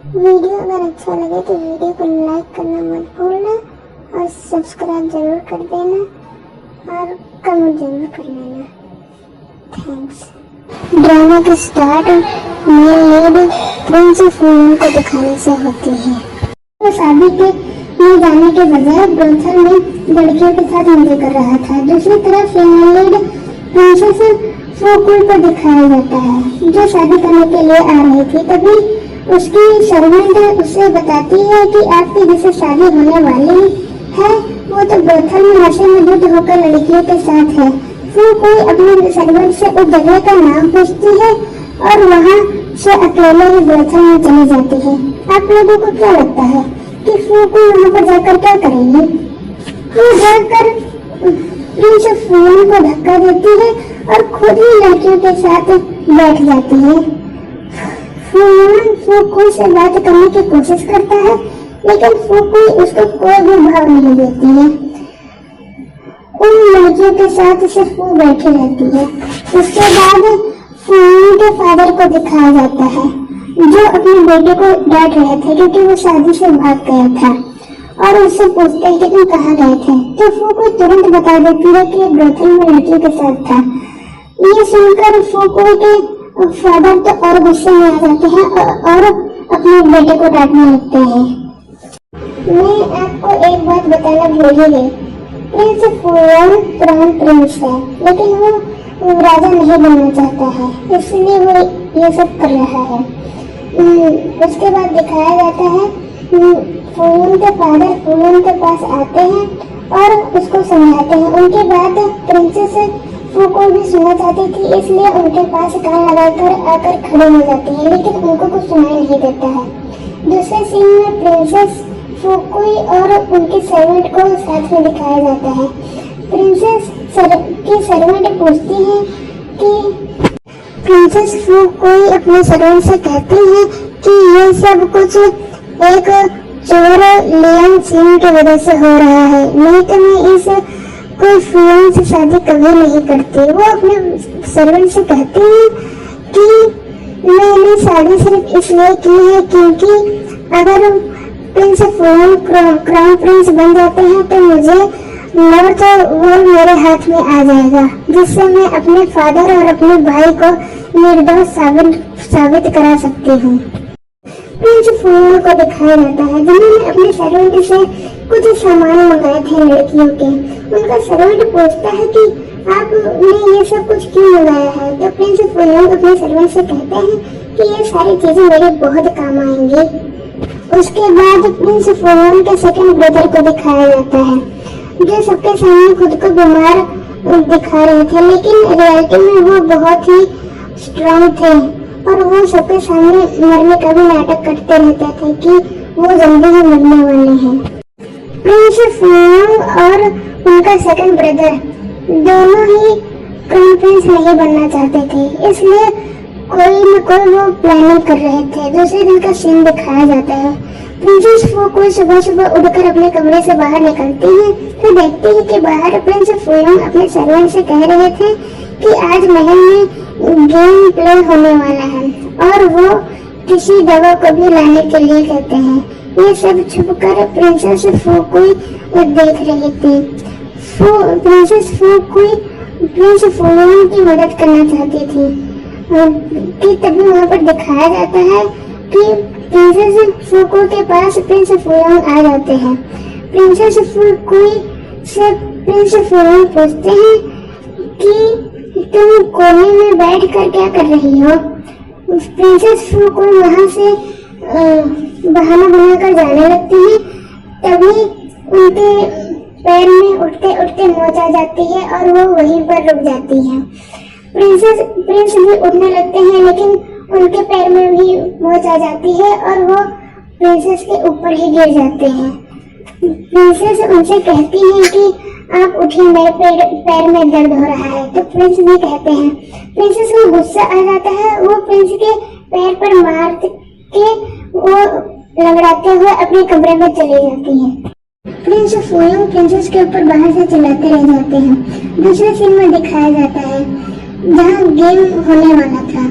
Video अगर अच्छा लगे तो वीडियो को लाइक करना मत भूलना और सब्सक्राइब जरूर कर देना और कमेंट जरूर कर लेना। थैंक्स। ड्रामा की स्टार्ट मेन लीड प्रिंस फूलन को दिखाने से होती है। वो शादी के में जाने के बजाय ब्रोथल में लड़कियों के साथ मजे कर रहा था। दूसरी तरफ फीमेल लीड प्रिंसेस फूकुल को दिखाया जाता है जो शादी करने के लिए आ रही थी। तभी उसकी सर्वेंट उसे बताती है कि आपकी जिससे शादी होने वाली है वो तो ब्रोथल में नशे में धुत होकर लड़कियों के साथ है। फूकुल अपने सर्वेंट से उस जगह का नाम पूछती है और वहाँ से अकेले ही ब्रोथल में चली जाती है। आप लोगों को क्या लगता है कि फूकुल वहाँ पर जाकर क्या करेंगी? वो जाकर प्रिंस फूलन को धक्का देती है और खुद ही लड़कियों के साथ बैठ जाती है। फूलन फूकुल से बात करने की कोशिश करता है लेकिन फूकुल उसको कोई भी भाव नहीं देती है। उन लड़कियों के साथ सिर्फ वो बैठी रहती है। उसके बाद फूलन के फादर को दिखाया जाता है जो अपने बेटे को डांट रहे थे क्योंकि वो शादी से भाग गया था और उससे पूछते हैं कि तुम कहाँ गए थे, तो फूकुल तुरंत बता देती है कि ब्रोथल में लड़कियों के साथ था। ये सुनकर फूकुल के फादर तो और गुस्से में आ जाते हैं और अपने बेटे को डांटने लगते हैं। मैं आपको एक बात बताना भूल ही गई। प्रिंस फूलन क्राउन प्रिंस है लेकिन वो राजा नहीं बनना चाहता है इसलिए वो ये सब कर रहा है। उसके बाद दिखाया जाता है फूलन के फादर फूलन के पास आते हैं और उसको समझाते हैं। उनके बाद प्रिंसेस फूकुल भी सुनना चाहती थी इसलिए उनके पास कान लगाकर आकर खड़े हो जाती है लेकिन उनको कुछ सुनाई नहीं देता है। दूसरे सीन में प्रिंसेस फूकुल और उनके सर्वेंट को साथ में दिखाया जाता है। प्रिंसेस की सर्वेंट पूछती है कि प्रिंसेस फूकुल अपने सर्वेंट से कहती है कि ये सब कुछ एक चोर लियन सिंह की वजह से हो रहा है, नहीं तो मैं इस कोई फूलन से शादी कभी नहीं करती। वो अपने सर्वेंट से कहती है कि मैंने शादी सिर्फ इसलिए की है क्योंकि अगर प्रिंस फूलन क्राउन प्रिंस बन जाते हैं तो मुझे नॉर्थ वॉल मेरे हाथ में आ जाएगा जिससे मैं अपने फादर और अपने भाई को निर्दोष साबित करा सकती हूँ। प्रिंस फूलन को दिखाया जाता है जिन्होंने अपने सर्वेंट से कुछ सामान मंगाए थे लड़कियों के। उनका सर्वेंट पूछता है कि आपने ये सब कुछ क्यों मंगाया है, तो प्रिंस फूलन अपने सर्वेंट से कहते हैं कि ये सारी चीजें मेरे बहुत काम आएंगी। उसके बाद प्रिंस फूलन के सेकंड ब्रदर को दिखाया जाता है जो सबके सामने खुद को बीमार दिखा रहे थे लेकिन रियलिटी में वो बहुत ही स्ट्रांग थे और वो सबके सामने मरने का भी नाटक करते रहते थे कि वो जल्दी ही मरने वाले हैं। प्रिंस फूलन और उनका सेकंड ब्रदर दोनों ही क्राउन प्रिंस नहीं बनना चाहते थे इसलिए कोई न कोई वो प्लानिंग कर रहे थे। दूसरे दिन का सीन दिखाया जाता है। प्रिंसेस फूकुल सुबह सुबह उठकर अपने कमरे से बाहर निकलती है तो देखती है कि बाहर प्रिंस फूलन अपने सर्वेंट से कह रहे थे कि आज महल में गेम प्ले होने वाला है और वो किसी दवा को भी लाने के लिए कहते हैं। ये सब छुपकर प्रिंसेस फूकुल देख रही थी। प्रिंसेस फूकुल प्रिंस फूलन की मदद करना चाहती थी कि तभी वहाँ पर दिखाया जाता है कि प्रिंसेस फूकुल के पास प्रिंस फूलन आ जाते हैं। प्रिंसेस फूकुल से प्रिंस फूलन पूछते हैं कि तुम कोने में बैठकर क्या कर रही हो। प्रिंसेस फूकुल वहाँ से बहाना बनाकर जाने लगती है। तभी उनके पैर में उठते उठते मोच आ जाती है और वो वहीं पर रुक जाती है। प्रिंस भी उठने लगते हैं लेकिन उनके पैर में भी मोच आ जाती है और वो प्रिंसेस के ऊपर ही गिर जाते हैं। प्रिंसेस उनसे कहती है कि आप उठिए, मेरे पैर में दर्द हो रहा है। तो प्रिंस भी कहते हैं। प्रिंसेस को गुस्सा आ जाता है। वो प्रिंस के पैर पर मार के वो लंगड़ाते हुए अपने कमरे में चली जाती है। प्रिंस फूलन प्रिंसेस के ऊपर बाहर से चिल्लाते रह जाते हैं। दूसरे सीन में दिखाया जाता है जहाँ गेम होने वाला था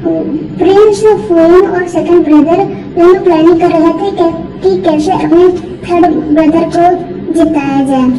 प्रिंस फूयन और सेकंड ब्रदर दोनों प्लानिंग कर रहे थे कि कैसे अपने थर्ड ब्रदर को जिताया जाए।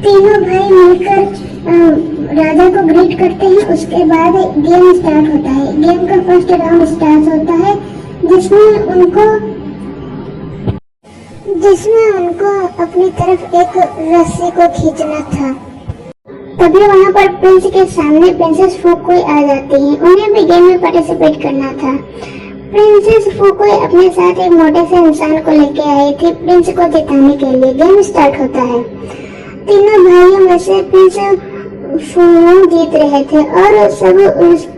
तीनों भाई मिलकर राजा को ग्रीट करते हैं। उसके बाद गेम स्टार्ट होता है। गेम का फर्स्ट राउंड स्टार्ट होता है जिसमें उनको अपनी तरफ एक रस्सी को खींचना था। तभी वहाँ पर प्रिंस के सामने प्रिंसेस फुकुई आ जाती हैं। उन्हें भी गेम में पार्टिसिपेट करना था। प्रिंसेस फुकुई अपने साथ एक मोटे से इंसान को लेके आई थी प्रिंस को जिताने के लिए। गेम स्टार्ट होता है। तीनों भाइयों में से प्रिंस फुयोंग जीत रहे थे और सब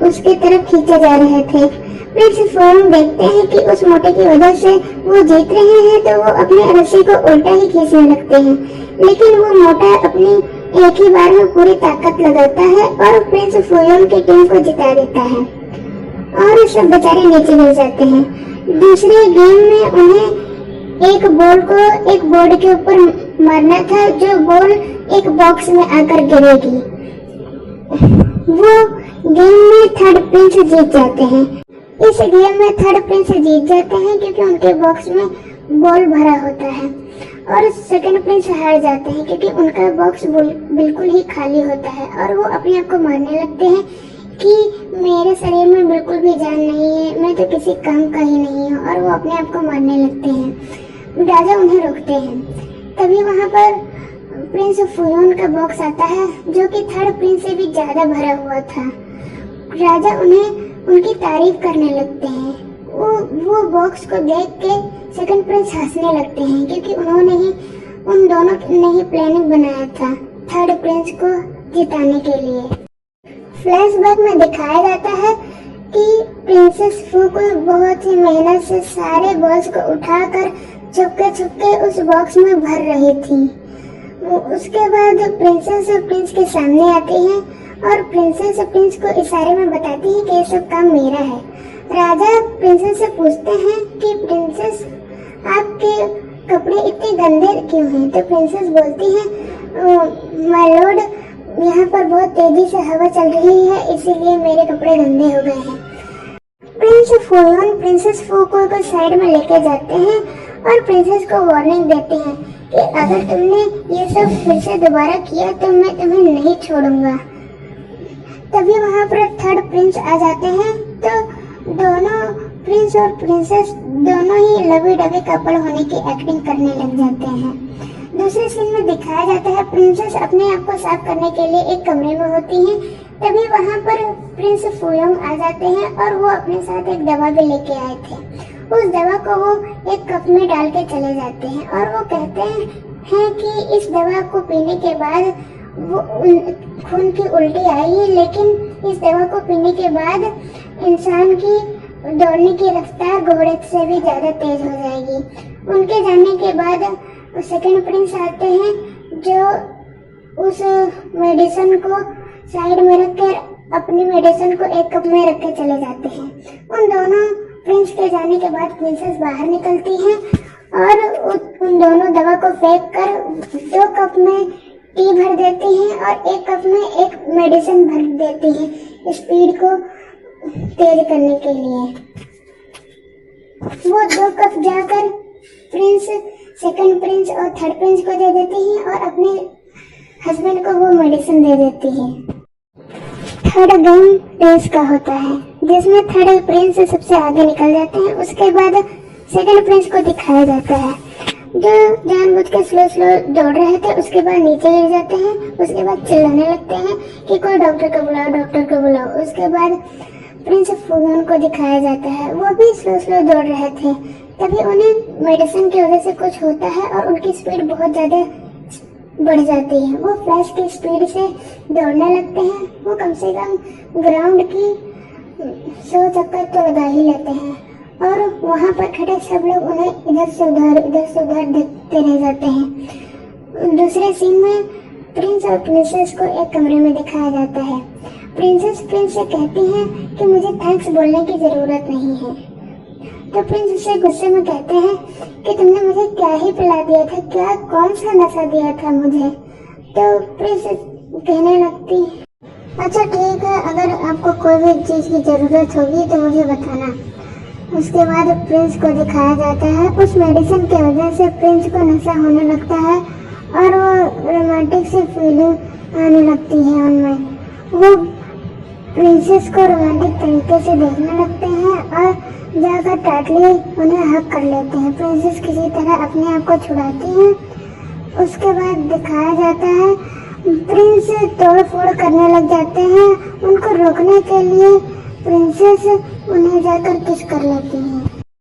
उसके तरफ खींचे जा रहे थे। प्रिंस फुयोंग देखते हैं कि उस मोटे की वजह से वो जीत रहे हैं, तो वो अपने रस्सी को उल्टा ही खींचने लगते हैं। लेकिन वो मोटा अपनी एक ही बार में पूरी ताकत लगाता है और प्रिंस फुयोंग की टीम को जिता देता है और सब बेचारे नीचे गिर जाते हैं। दूसरे गेम में उन्हें एक बॉल को एक बोर्ड के ऊपर मारना था, जो बॉल एक बॉक्स में आकर गिरेगी। वो गेम में थर्ड प्रिंस जीत जाते हैं। इस गेम में थर्ड प्रिंस जीत जाते हैं क्योंकि उनके बॉक्स में बॉल भरा होता है और सेकंड प्रिंस हार जाते हैं क्योंकि उनका बॉक्स बिल्कुल ही खाली होता है और वो अपने आप को मारने लगते हैं कि मेरे शरीर में बिल्कुल भी जान नहीं है, मैं तो किसी काम का ही नहीं हूँ, और वो अपने आप को मारने लगते हैं। राजा उन्हें रोकते हैं। तभी वहाँ पर प्रिंस फुयोन का बॉक्स आता है जो कि थर्ड प्रिंस से भी ज्यादा भरा हुआ था। राजा उन्हें उनकी तारीफ करने लगते हैं। वो बॉक्स को देख के सेकंड प्रिंस हंसने लगते हैं क्योंकि उन दोनों ने ही प्लानिंग बनाया था थर्ड प्रिंस को जिताने के लिए। फ्लैशबैक में दिखाया जाता है कि प्रिंसेस फुकुई बहुत ही मेहनत से सारे बॉल्स को उठाकर छुपके उस बॉक्स में भर रही थी। उसके बाद प्रिंसेस प्रिंस के सामने आती हैं और प्रिंसेस प्रिंस को इशारे में बताती है कि ये सब काम मेरा है। राजा प्रिंसेस से पूछते हैं कि प्रिंसेस आपके कपड़े इतने गंदे क्यों हैं? तो प्रिंसेस बोलती है माय लॉर्ड, यहाँ पर बहुत तेजी से हवा चल रही है इसीलिए मेरे कपड़े गंदे हो गए हैं। प्रिंस फुयोन प्रिंसेस फुकुई को साइड में लेके जाते हैं और प्रिंसेस को वार्निंग देते हैं कि अगर तुमने ये सब फिर से दोबारा किया तो मैं तुम्हें नहीं छोड़ूंगा। तभी वहाँ पर थर्ड प्रिंस आ जाते हैं तो दोनों प्रिंस और प्रिंसेस दोनों ही लवी डबी कपल होने की एक्टिंग करने लग जाते हैं। दूसरे सीन में दिखाया जाता है प्रिंसेस अपने आप को साफ करने के लिए एक कमरे में होती हैं। तभी वहाँ पर प्रिंस फुयोंग आ जाते हैं और वो अपने साथ एक दवा भी लेके आए थे। उस दवा को वो एक कप में डाल के चले जाते हैं और वो कहते हैं कि इस दवा को पीने के बाद वो खून की उल्टी आएगी, लेकिन इस दवा को पीने के बाद इंसान की दौड़ने की रफ्तार घोड़े से भी ज्यादा तेज हो जाएगी। उनके जाने के बाद सेकंड प्रिंस आते हैं जो उस मेडिसिन को साइड में रखकर अपनी मेडिसिन को एक कप में रख के चले जाते हैं। उन दोनों प्रिंस के जाने के बाद प्रिंसेस बाहर निकलती हैं और उन दोनों दवा को फेंक कर 2 कप में टी भर देती हैं और 1 कप में एक मेडिसिन भर देती हैं स्पीड को तेज करने के लिए। वो 2 कप जाकर प्रिंस सेकंड प्रिंस और थर्ड प्रिंस को दे देती हैं और अपने हस्बैंड को वो मेडिसिन दे देती है। थर्ड गेम रेस का होता है जिसमें थर्ड प्रिंस सबसे आगे निकल जाते हैं। उसके बाद सेकंड प्रिंस को दिखाया जाता है जो जानबूझ के स्लो दौड़ रहे थे। उसके बाद नीचे गिर जाते हैं। उसके बाद चिल्लाने लगते हैं कि कोई डॉक्टर को बुलाओ, डॉक्टर को बुलाओ। उसके बाद प्रिंस फुयोन को दिखाया जाता है, वो भी स्लो दौड़ रहे थे। तभी उन्हें मेडिसिन की वजह से कुछ होता है और उनकी स्पीड बहुत ज्यादा बढ़ जाती है। वो फ्लैश की स्पीड से दौड़ने लगते हैं। वो कम से कम ग्राउंड की 100 चक्कर तो लगा ही लेते हैं और वहाँ पर खड़े सब लोग उन्हें इधर से उधर देखते रह जाते हैं। दूसरे सीन में प्रिंस और प्रिंसेस को एक कमरे में दिखाया जाता है। प्रिंसेस प्रिंस से कहती हैं कि मुझे थैंक्स बोलने की जरूरत नहीं है। तो प्रिंस उसे गुस्से में कहते हैं कि तुमने मुझे क्या ही पिला दिया था, क्या कौन सा नशा दिया था मुझे। तो प्रिंस कहने लगती अच्छा ठीक है, अगर आपको कोई भी चीज़ की ज़रूरत होगी तो मुझे बताना। उसके बाद प्रिंस को दिखाया जाता है, उस मेडिसिन की वजह से प्रिंस को नशा होने लगता है और वो रोमांटिक सी फीलिंग आने लगती है उनमें। वो प्रिंसेस को रोमांटिक तरीके से देखने लगते हैं और जाकर टाइटली उन्हें हक कर लेते हैं। प्रिंसेस किसी तरह अपने आप को छुड़ाती है। उसके बाद दिखाया जाता है प्रिंस तोड़ फोड़ करने लग जाते हैं। उनको रोकने के लिए प्रिंसेस उन्हें जाकर किस कर लेती है।